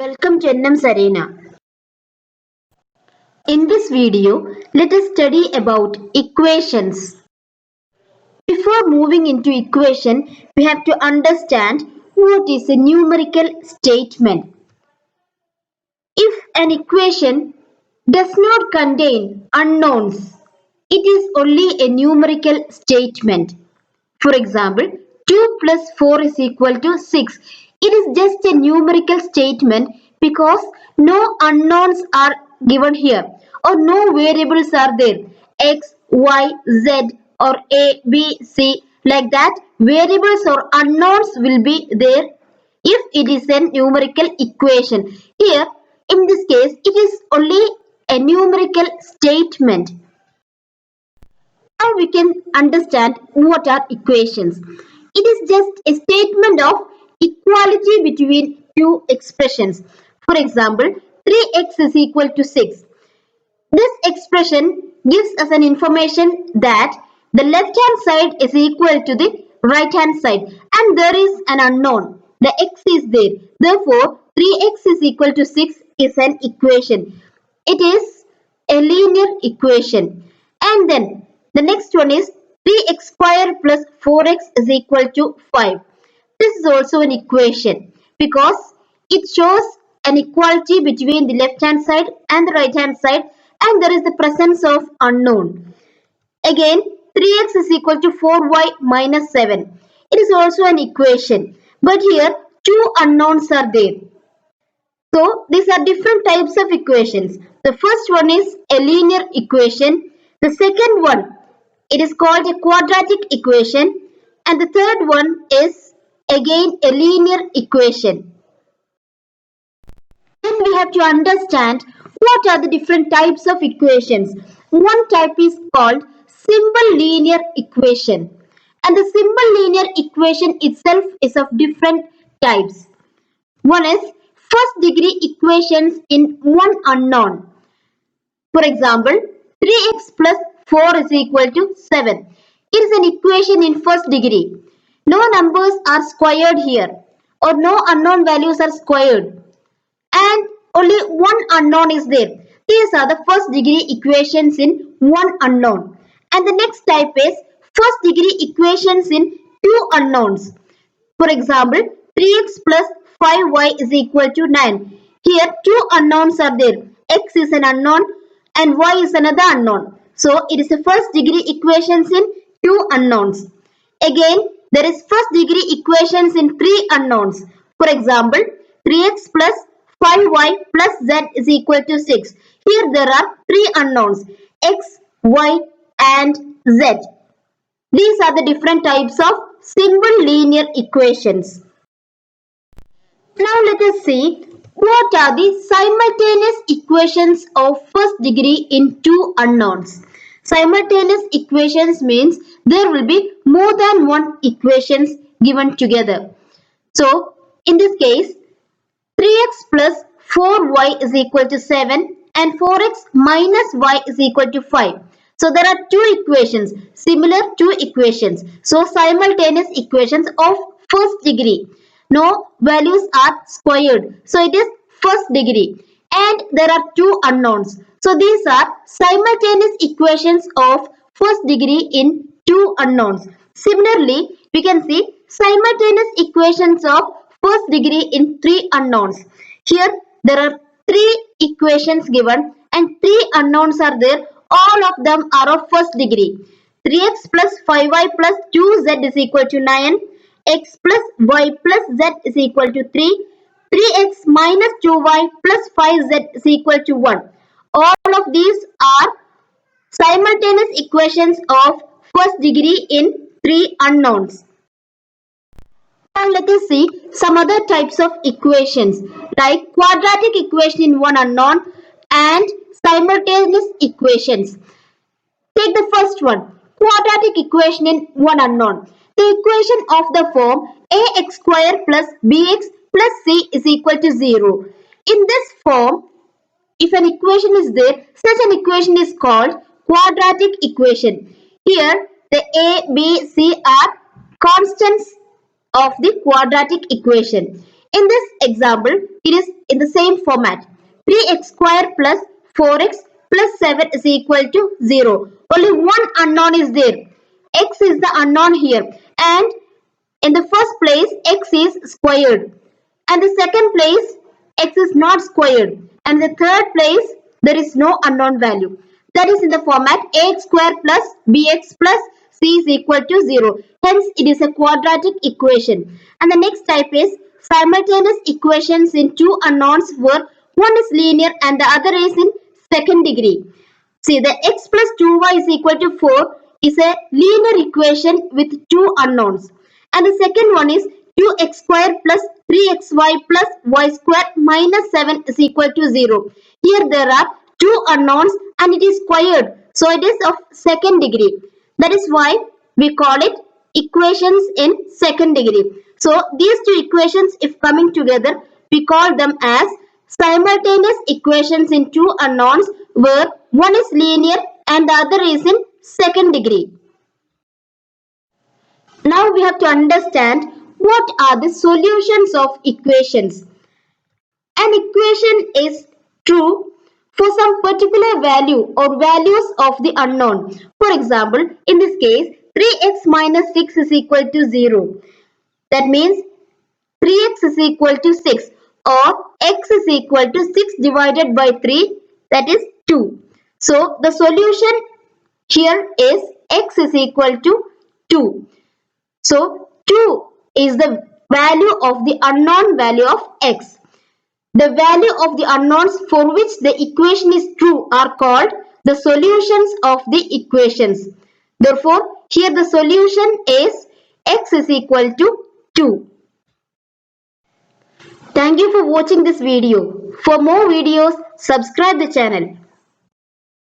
Welcome to NM's Arena. In this video, let us study about equations. Before moving into equation, we have to understand what is a numerical statement. If an equation does not contain unknowns, it is only a numerical statement. For example, 2 plus 4 is equal to 6. It is just a numerical statement because no unknowns are given here or no variables are there. X, Y, Z or A, B, C like that. Variables or unknowns will be there if it is a numerical equation. Here, in this case, it is only a numerical statement. Now we can understand what are equations. It is just a statement of equality between two expressions. For example, 3x is equal to 6. This expression gives us an information that the left hand side is equal to the right hand side and there is an unknown. The x is there. Therefore, 3x is equal to 6 is an equation. It is a linear equation. And then the next one is 3x square plus 4x is equal to 5. This is also an equation because it shows an equality between the left hand side and the right hand side and there is the presence of unknown. Again, 3x is equal to 4y minus 7. It is also an equation, but here two unknowns are there. So these are different types of equations. The first one is a linear equation. The second one, it is called a quadratic equation. And the third one is again a linear equation. Then we have to understand what are the different types of equations. One type is called simple linear equation. And the simple linear equation itself is of different types. One is first degree equations in one unknown. For example, 3x plus 4 is equal to 7. It is an equation in first degree. No numbers are squared here or no unknown values are squared and only one unknown is there. These are the first degree equations in one unknown. And the next type is first degree equations in two unknowns. For example, 3x plus 5y is equal to 9. Here two unknowns are there. X is an unknown and y is another unknown. So it is a first degree equations in two unknowns. Again, there is first degree equations in three unknowns. For example, 3x plus 5y plus z is equal to 6. Here there are three unknowns, x, y and z. These are the different types of simple linear equations. Now let us see what are the simultaneous equations of first degree in two unknowns. Simultaneous equations means there will be more than one equations given together. So in this case, 3x plus 4y is equal to 7 and 4x minus y is equal to 5. So there are two equations, similar two equations. So simultaneous equations of first degree. No values are squared. So it is first degree. And there are two unknowns. So these are simultaneous equations of first degree in two unknowns. Similarly, we can see simultaneous equations of first degree in three unknowns. Here there are three equations given and three unknowns are there. All of them are of first degree. 3x plus 5y plus 2z is equal to 9. X plus y plus z is equal to 3. 3x minus 2y plus 5z is equal to 1. All of these are simultaneous equations of first degree in three unknowns. Now let us see some other types of equations like quadratic equation in one unknown and simultaneous equations. Take the first one, quadratic equation in one unknown. The equation of the form ax square plus bx plus c is equal to 0. In this form, if an equation is there, such an equation is called quadratic equation. Here, the a, b, c are constants of the quadratic equation. In this example, it is in the same format. 3x square plus 4x plus 7 is equal to 0. Only one unknown is there. X is the unknown here. And in the first place, x is squared. And the second place, x is not squared. And the third place, there is no unknown value. That is in the format ax square plus bx plus c is equal to 0. Hence, it is a quadratic equation. And the next type is simultaneous equations in two unknowns where one is linear and the other is in second degree. See, the x plus 2y is equal to 4 is a linear equation with two unknowns. And the second one is 2x square plus 3xy plus y square minus 7 is equal to 0. Here there are two unknowns and it is squared. So it is of second degree. That is why we call it equations in second degree. So these two equations, if coming together, we call them as simultaneous equations in two unknowns where one is linear and the other is in second degree. Now we have to understand what are the solutions of equations. An equation is true for some particular value or values of the unknown. For example, in this case, 3x minus 6 is equal to 0. That means 3x is equal to 6 or x is equal to 6 divided by 3, that is 2. So the solution here is x is equal to 2. So 2 is the value of the unknown value of x. The value of the unknowns for which the equation is true are called the solutions of the equations. Therefore, here the solution is x is equal to 2. Thank you for watching this video. For more videos, subscribe the channel.